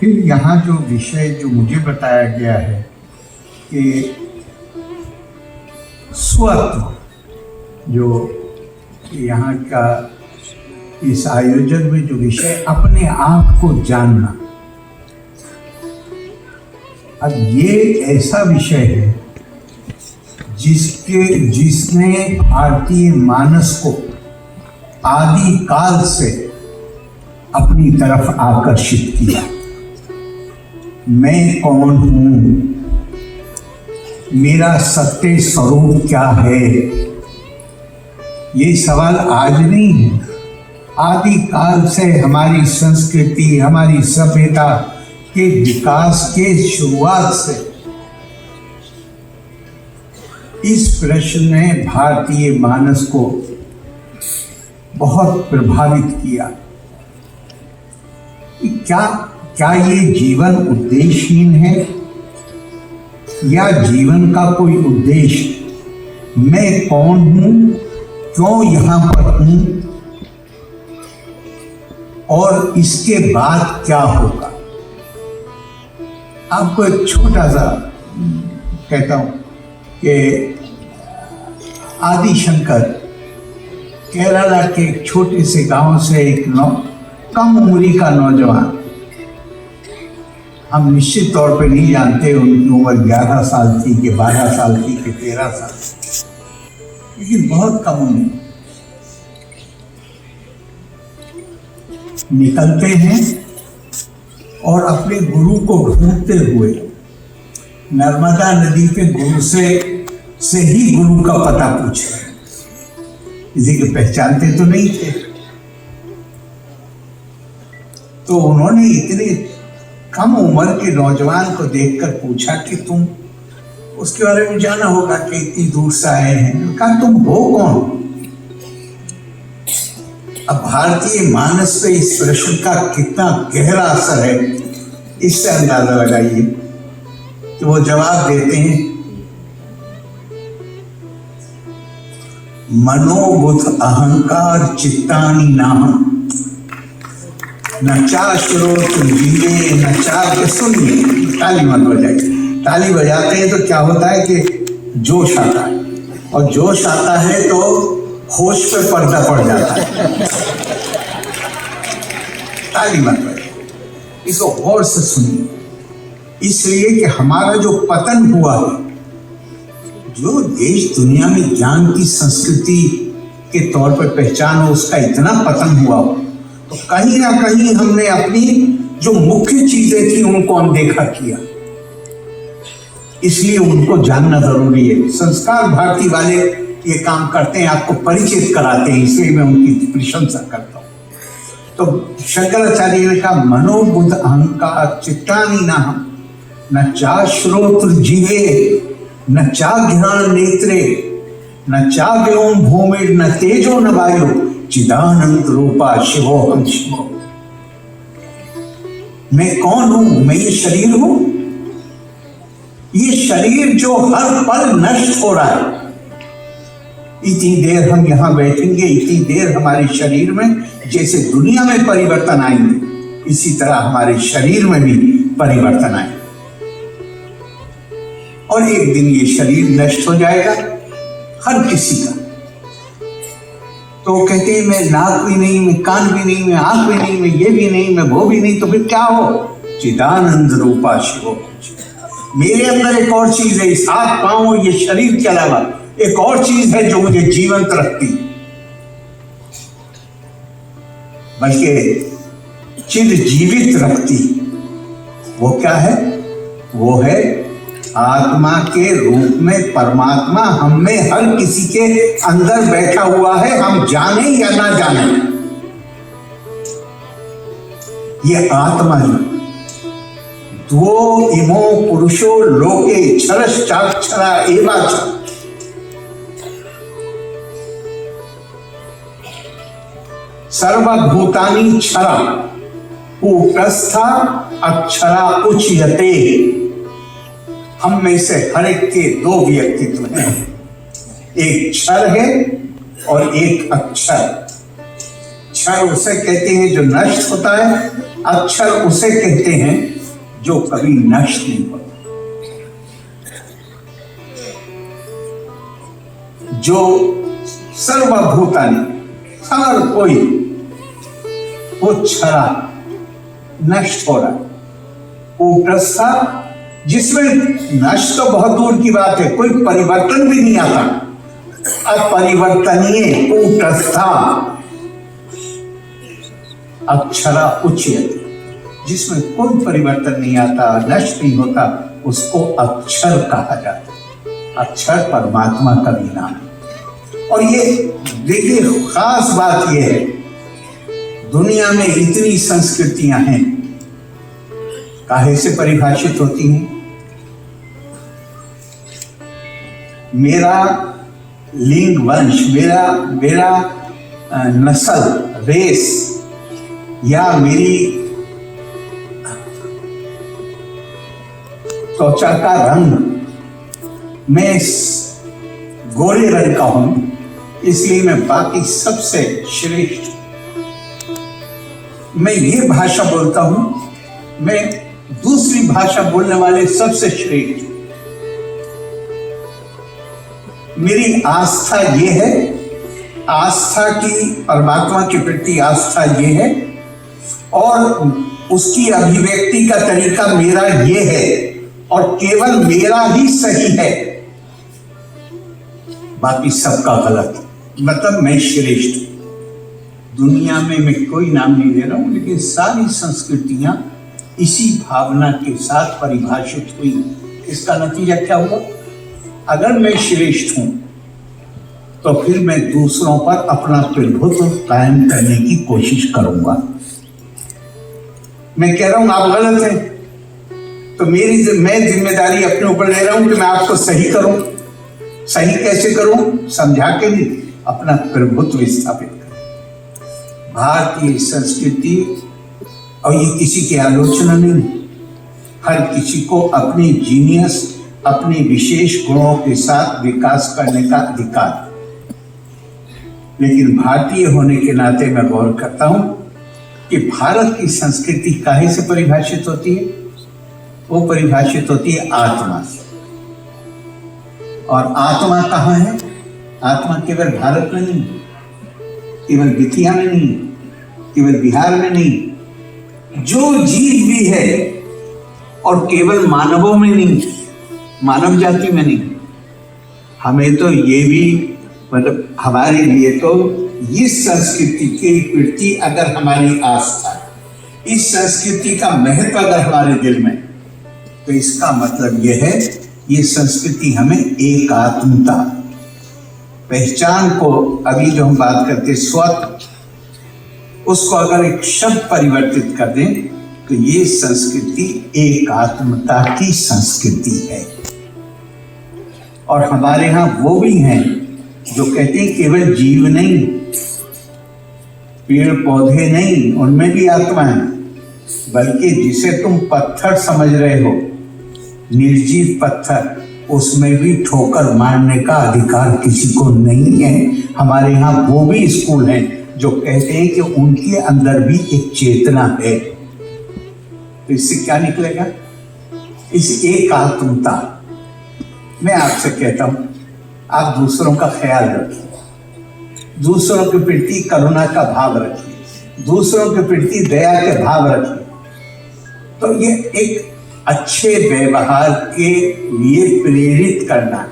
फिर यहाँ जो विषय जो मुझे बताया गया है कि स्वत्व, जो यहाँ का इस आयोजन में जो विषय अपने आप को जानना, अब ये ऐसा विषय है जिसने भारतीय मानस को आदि काल से अपनी तरफ आकर्षित किया। मैं कौन हूँ, मेरा सत्य स्वरूप क्या है, ये सवाल आज नहीं है। आदि काल से हमारी संस्कृति, हमारी सभ्यता के विकास के शुरुआत से इस प्रश्न ने भारतीय मानस को बहुत प्रभावित किया। क्या ये जीवन उद्देश्यहीन है या जीवन का कोई उद्देश्य? मैं कौन हूं, क्यों यहाँ पर हूं और इसके बाद क्या होगा? आपको एक छोटा सा कहता हूं कि आदि शंकर केरला के एक छोटे से गांव से एक कम उम्री का नौजवान, हम निश्चित तौर पे नहीं जानते उनकी उम्र 11 साल थी कि 12 साल थी कि 13 साल, लेकिन बहुत कम उम्र, निकलते हैं और अपने गुरु को ढूंढते हुए नर्मदा नदी पे गुरु से ही गुरु का पता पूछ रहे हैं। किसी के पहचानते तो नहीं थे, तो उन्होंने इतने कम उम्र के नौजवान को देखकर पूछा कि तुम, उसके बारे में जाना होगा कि इतनी दूर से आए हैं, कहा तुम हो कौन? अब भारतीय मानस पे इस प्रश्न का कितना गहरा असर है, इससे अंदाजा लगाइए। तो वो जवाब देते हैं, मनोबुद्ध अहंकार चित्तानि नाहं, न चाश्रोत जीवे न चाग्य सुनिए। ताली मत बजाइए। ताली बजाते हैं तो क्या होता है कि जोश आता है, और जोश आता है तो होश पे पर्दा पड़ जाता है। ताली मत बजाइए, इसको गौर से सुनिए। इसलिए कि हमारा जो पतन हुआ है, जो देश दुनिया में ज्ञान की संस्कृति के तौर पर पहचान हो, उसका इतना पतन हुआ हो, तो कहीं ना कहीं हमने अपनी जो मुख्य चीजें थी उनको अनदेखा किया। इसलिए उनको जानना जरूरी है। संस्कार भारती वाले ये काम करते हैं, आपको परिचित कराते हैं, इसलिए मैं उनकी प्रशंसा करता हूँ। तो शंकराचार्य ने कहा, मनोबुद्ध अहंकार चित्तानि नाहं, न चाश्रोत्र जीवे न चाघ्राण नेत्रे न चाव्योम भूमिर न तेजो न वायु चिदानंद रूपा शिवोहम शिवो। मैं कौन हूं? मैं ये शरीर हूं, ये शरीर जो हर पल नष्ट हो रहा है। इतनी देर हम यहां बैठेंगे, इतनी देर हमारे शरीर में जैसे दुनिया में परिवर्तन आएंगे, इसी तरह हमारे शरीर में भी परिवर्तन आएंगे, और एक दिन ये शरीर नष्ट हो जाएगा हर किसी का। तो कहते हैं, मैं नाक भी नहीं, मैं कान भी नहीं, मैं आंख भी नहीं, मैं ये भी नहीं, मैं वो भी नहीं, तो फिर क्या हो? चिदानंद रूपा शिवो। मेरे अंदर एक और चीज है, इस हाथ पांव ये शरीर के अलावा एक और चीज है जो मुझे जीवंत रखती, बल्कि चिर जीवित रखती। वो क्या है? वो है आत्मा के रूप में परमात्मा हम में हर किसी के अंदर बैठा हुआ है, हम जाने या ना जाने। ये आत्मा ही द्वो इमो पुरुषो लोके क्षरश्चाक्षरा एवाच। सर्वभूतानि क्षरा कूटस्था अक्षरा उच्यते। हम में से हर एक के दो व्यक्तित्व हैं, एक क्षर है और एक अक्षर। क्षर उसे कहते हैं जो नष्ट होता है, अक्षर उसे कहते हैं जो कभी नष्ट नहीं होता, जो सर्वभूतानि हर कोई वो क्षरा नष्ट हो रहा, कूटस्थ जिसमें नष्ट तो बहुत दूर की बात है, कोई परिवर्तन भी नहीं आता, अपरिवर्तनीय कूटस्थ अक्षरा उच्यते, जिसमें कोई परिवर्तन नहीं आता, नष्ट नहीं होता, उसको अक्षर कहा जाता है। अक्षर परमात्मा का भी नाम है। और ये देखिए खास बात यह है, दुनिया में इतनी संस्कृतियां हैं, काहे से परिभाषित होती हैं? मेरा लिंग वंश, मेरा नस्ल, रेस, या मेरी त्वचा का रंग, मैं गोरे रंग का हूं इसलिए मैं बाकी सबसे श्रेष्ठ, मैं ये भाषा बोलता हूं, मैं दूसरी भाषा बोलने वाले सबसे श्रेष्ठ, मेरी आस्था ये है, आस्था की परमात्मा के प्रति आस्था ये है, और उसकी अभिव्यक्ति का तरीका मेरा ये है, और केवल मेरा ही सही है, बाकी सबका गलत, मतलब मैं श्रेष्ठ। दुनिया में मैं कोई नाम नहीं दे रहा हूं, लेकिन सारी संस्कृतियां इसी भावना के साथ परिभाषित हुई। इसका नतीजा क्या हुआ? अगर मैं श्रेष्ठ हूं तो फिर मैं दूसरों पर अपना प्रभुत्व कायम करने की कोशिश करूंगा। मैं कह रहा हूं आप गलत हैं, तो मैं जिम्मेदारी अपने ऊपर ले रहा हूं कि मैं आपको सही करूं। सही कैसे करूं? समझा के नहीं, अपना प्रभुत्व स्थापित करूं। भारतीय संस्कृति, और ये किसी की आलोचना नहीं, हर किसी को अपनी जीनियस, अपने विशेष गुणों के साथ विकास करने का अधिकार, लेकिन भारतीय होने के नाते मैं गौर करता हूं कि भारत की संस्कृति काहे से परिभाषित होती है? वो परिभाषित होती है आत्मा से। और आत्मा कहाँ है? आत्मा केवल भारत में नहीं, केवल विथिया में नहीं, केवल बिहार में नहीं, जो जीव भी है, और केवल मानवों में नहीं, मानव जाति में नहीं, हमें तो ये भी, मतलब हमारे लिए तो इस संस्कृति के प्रति अगर हमारी आस्था, इस संस्कृति का महत्व अगर हमारे दिल में, तो इसका मतलब यह है ये संस्कृति हमें एकात्मता, पहचान को, अभी जो हम बात करते स्वत, उसको अगर एक शब्द परिवर्तित कर दें तो ये संस्कृति एकात्मता की संस्कृति है। और हमारे यहाँ वो भी हैं जो कहते हैं केवल जीव नहीं, पेड़ पौधे नहीं, उनमें भी आत्मा है, बल्कि जिसे तुम पत्थर समझ रहे हो, निर्जीव पत्थर, उसमें भी ठोकर मारने का अधिकार किसी को नहीं है। हमारे यहाँ वो भी स्कूल हैं जो कहते हैं कि उनके अंदर भी एक चेतना है। तो इससे क्या निकलेगा? इस एकात्मता। मैं आपसे कहता हूं, आप दूसरों का ख्याल रखिए, दूसरों के प्रति करुणा का भाव रखिए, दूसरों के प्रति दया के भाव रखिए, तो ये एक अच्छे व्यवहार के लिए प्रेरित करना।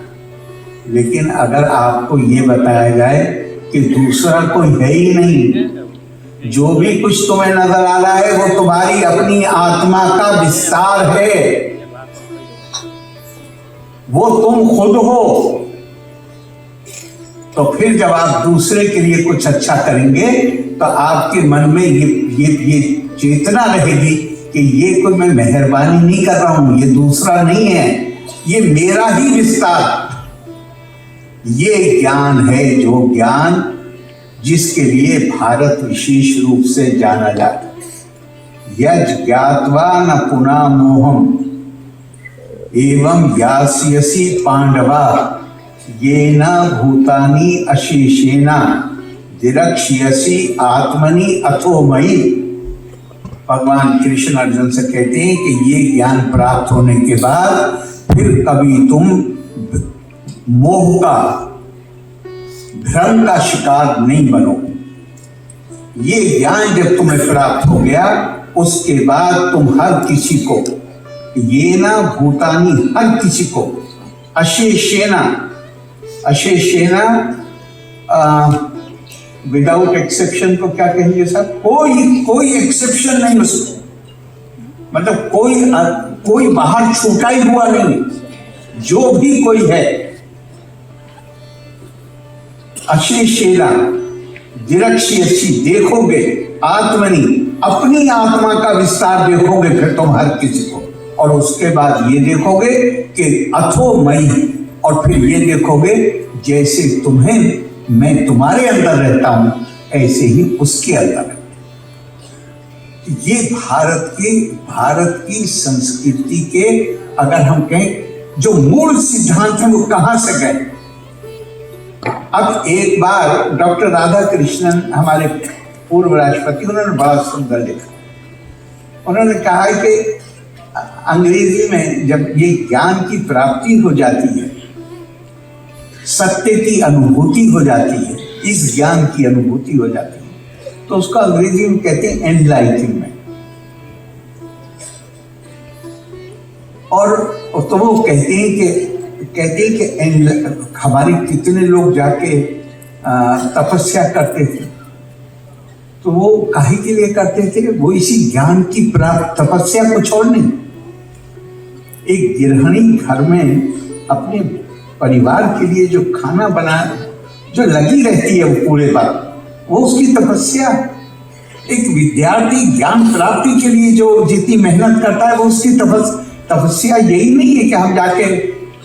लेकिन अगर आपको ये बताया जाए कि दूसरा कोई है ही नहीं, जो भी कुछ तुम्हें नजर आ रहा है वो तुम्हारी अपनी आत्मा का विस्तार है, वो तुम खुद हो, तो फिर जब आप दूसरे के लिए कुछ अच्छा करेंगे तो आपके मन में ये चेतना रहेगी कि ये कोई मैं मेहरबानी नहीं कर रहा हूं, ये दूसरा नहीं है, ये मेरा ही विस्तार। ये ज्ञान है, जो ज्ञान जिसके लिए भारत विशेष रूप से जाना जाता है। यज् ज्ञात्वा न पुनः मोहम एवं यास्यसि पांडवा येन भूतानि अशेषेण दिरक्ष्यसि आत्मनि अथो मयि। भगवान कृष्ण अर्जुन से कहते हैं कि ये ज्ञान प्राप्त होने के बाद फिर कभी तुम मोह का, भ्रम का शिकार नहीं बनो। ये ज्ञान जब तुम्हें प्राप्त हो गया उसके बाद तुम हर किसी को, ये ना भूतानी, हर किसी को अशेषेना, अशेषेना विदाउट एक्सेप्शन को क्या कहेंगे सर? कोई एक्सेप्शन नहीं उसको, मतलब कोई बाहर छूटा ही हुआ नहीं, जो भी कोई है अशेषेना दिरक्ष्यसि, देखोगे आत्मनि, अपनी आत्मा का विस्तार देखोगे फिर तुम हर किसी को, और उसके बाद ये देखोगे कि अथो मई, और फिर ये देखोगे जैसे तुम्हें मैं तुम्हारे अंदर रहता हूं ऐसे ही उसके अंदर। ये भारत की संस्कृति के, अगर हम कहें जो मूल सिद्धांत है वो कहां से गए। अब एक बार डॉक्टर राधा कृष्णन हमारे पूर्व राष्ट्रपति, उन्होंने बड़ा सुंदर लिखा। उन्होंने कहा कि अंग्रेजी में जब ये ज्ञान की प्राप्ति हो जाती है, सत्य की अनुभूति हो जाती है, इस ज्ञान की अनुभूति हो जाती है, तो उसको अंग्रेजी में कहते हैं एनलाइटनमेंट। और तो वो कहते हैं कि हमारे कितने लोग जाके तपस्या करते थे, तो वो काहे के लिए करते थे? वो इसी ज्ञान की प्राप्त, तपस्या कुछ और नहीं। एक गृहिणी घर में अपने परिवार के लिए जो खाना बना, जो लगी रहती है वो पूरे बार, वो उसकी तपस्या। एक विद्यार्थी ज्ञान प्राप्ति के लिए जो जितनी मेहनत करता है वो उसकी तपस्या यही नहीं है कि हम जाके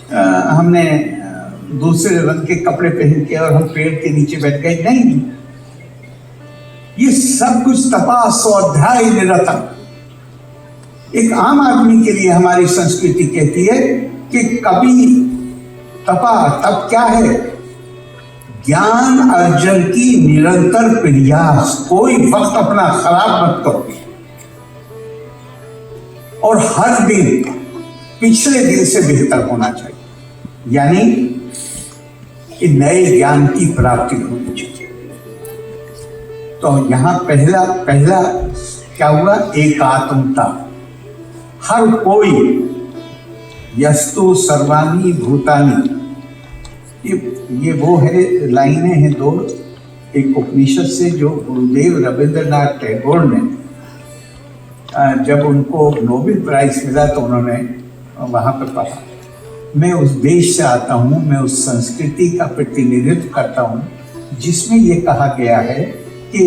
हमने दूसरे रंग के कपड़े पहन के और हम पेड़ के नीचे बैठ गए, नहीं। ये सब कुछ तपा स्वाध्याय निरतम। एक आम आदमी के लिए हमारी संस्कृति कहती है कि कभी तप क्या है? ज्ञान अर्जन की निरंतर प्रयास, कोई वक्त अपना खराब मत करो, और हर दिन पिछले दिन से बेहतर होना चाहिए, यानी कि नए ज्ञान की प्राप्ति होनी चाहिए। तो यहां पहला क्या हुआ? एकात्मता। हर कोई, यस्तु सर्वाणि भूतानि, ये वो है, लाइनें हैं दो, एक उपनिषद से जो गुरुदेव रविंद्रनाथ टैगोर ने जब उनको नोबेल प्राइज मिला तो उन्होंने वहाँ पर पढ़ा। मैं उस देश से आता हूँ, मैं उस संस्कृति का प्रतिनिधित्व करता हूँ जिसमें ये कहा गया है कि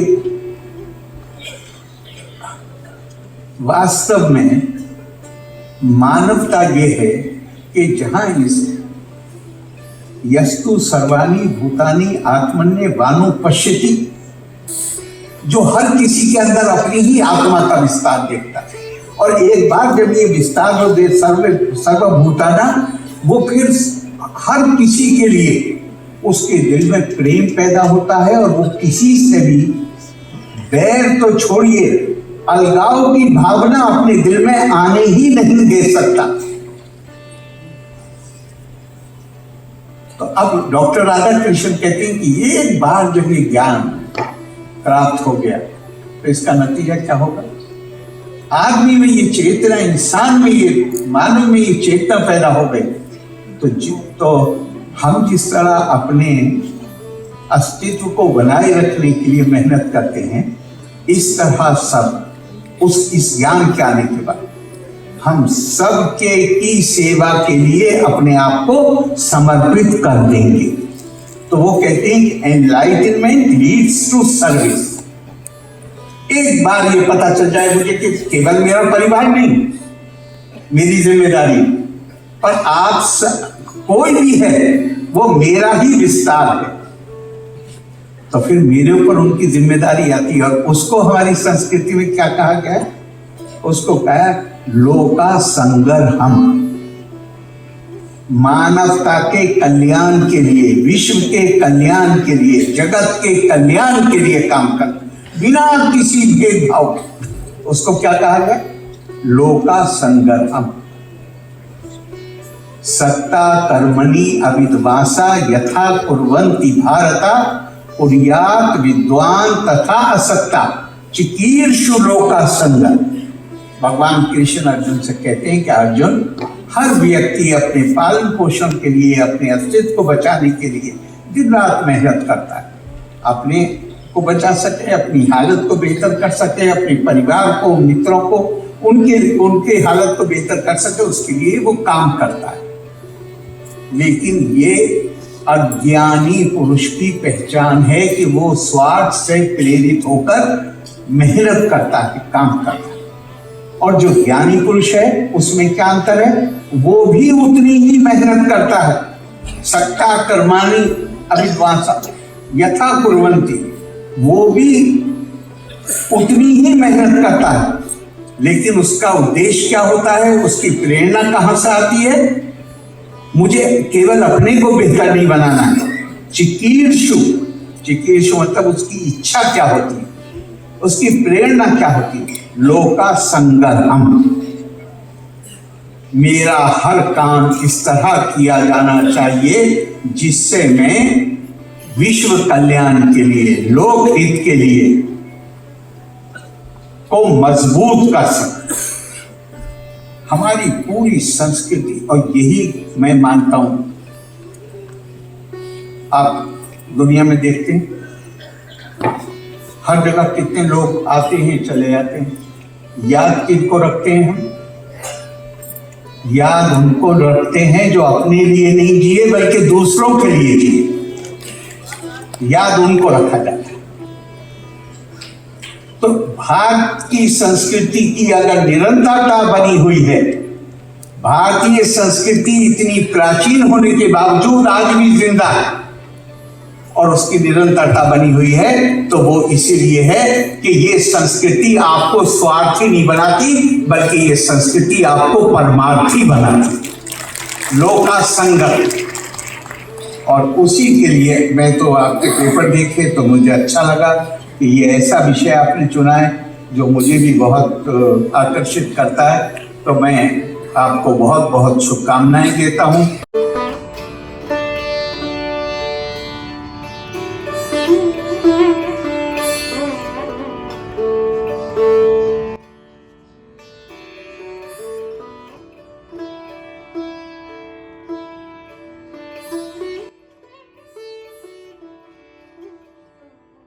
वास्तव में मानवता ये है कि जहाँ इस यस्तु सर्वाणि भूतानि आत्मन्य वानु पश्यति, जो हर किसी के अंदर अपनी ही आत्मा का विस्तार देखता है, और एक बार जब ये विस्तार हो दे सर्वभूताना, वो फिर हर किसी के लिए उसके दिल में प्रेम पैदा होता है, और वो किसी से भी बैर तो छोड़िए, अलगाव की भावना अपने दिल में आने ही नहीं दे सकता। तो अब डॉक्टर राधा कृष्ण कहते हैं कि एक बार जब ये ज्ञान प्राप्त हो गया तो इसका नतीजा क्या होगा? आदमी में ये चेतना, इंसान में ये, मानव में ये चेतना पैदा हो गई, तो हम जिस तरह अपने अस्तित्व को बनाए रखने के लिए मेहनत करते हैं, इस तरह सब इस ज्ञान के आने के बाद हम सबके की सेवा के लिए अपने आप को समर्पित कर देंगे। तो वो कहते हैं कि एनलाइटनमेंट लीड्स टू सर्विस। एक बार ये पता चल जाए मुझे कि केवल मेरा परिवार नहीं, मेरी जिम्मेदारी, पर आप कोई भी है वो मेरा ही विस्तार है, तो फिर मेरे ऊपर उनकी जिम्मेदारी आती है। और उसको हमारी संस्कृति में क्या कहा गया है? उसको कहा लोका संगरहम, मानवता के कल्याण के लिए, विश्व के कल्याण के लिए, जगत के कल्याण के लिए काम कर, बिना किसी भेदभाव के। उसको क्या कहा गया? लोका संगरहम। सत्ता कर्मणि अविद्वासा यथा कुर्वन्ति भारता कुर्यात् विद्वान तथा असक्ता चिकीर्षु लोका संगम। भगवान कृष्ण अर्जुन से कहते हैं कि अर्जुन, हर व्यक्ति अपने पालन पोषण के लिए, अपने अस्तित्व को बचाने के लिए दिन रात मेहनत करता है। अपने को बचा सके, अपनी हालत को बेहतर कर सके, अपने परिवार को, मित्रों को, उनके हालत को बेहतर कर सके, उसके लिए वो काम करता है। लेकिन ये अज्ञानी पुरुष की पहचान है कि वो स्वार्थ से प्रेरित होकर मेहनत करता है, काम करता है। और जो ज्ञानी पुरुष है उसमें क्या अंतर है? वो भी उतनी ही मेहनत करता है। सत्ता कर्माणि अविद्वांसा यथा कुर्वन्ति, वो भी उतनी ही मेहनत करता है। लेकिन उसका उद्देश्य क्या होता है? उसकी प्रेरणा कहां से आती है? मुझे केवल अपने को बेहतर नहीं बनाना है। चिकीर्षु, चिकीर्षु मतलब उसकी इच्छा क्या होती है, उसकी प्रेरणा क्या होती है? लोका संगरहम, मेरा हर काम इस तरह किया जाना चाहिए जिससे मैं विश्व कल्याण के लिए, लोक हित के लिए को मजबूत कर सकूं। हमारी पूरी संस्कृति, और यही मैं मानता हूं, आप दुनिया में देखते हैं हर जगह कितने लोग आते हैं चले जाते हैं। याद किनको रखते हैं हम? याद उनको रखते हैं जो अपने लिए नहीं जिए बल्कि दूसरों के लिए जिए। याद उनको रखा जाता है। तो भारत की संस्कृति की अगर निरंतरता बनी हुई है, भारतीय संस्कृति इतनी प्राचीन होने के बावजूद आज भी जिंदा है और उसकी निरंतरता बनी हुई है, तो वो इसीलिए है कि ये संस्कृति आपको स्वार्थी नहीं बनाती, बल्कि ये संस्कृति आपको परमार्थी बनाती, लोका संगम। और उसी के लिए मैं तो आपके पेपर देखे तो मुझे अच्छा लगा कि ये ऐसा विषय आपने चुना है जो मुझे भी बहुत आकर्षित करता है। तो मैं आपको बहुत बहुत शुभकामनाएं देता हूँ।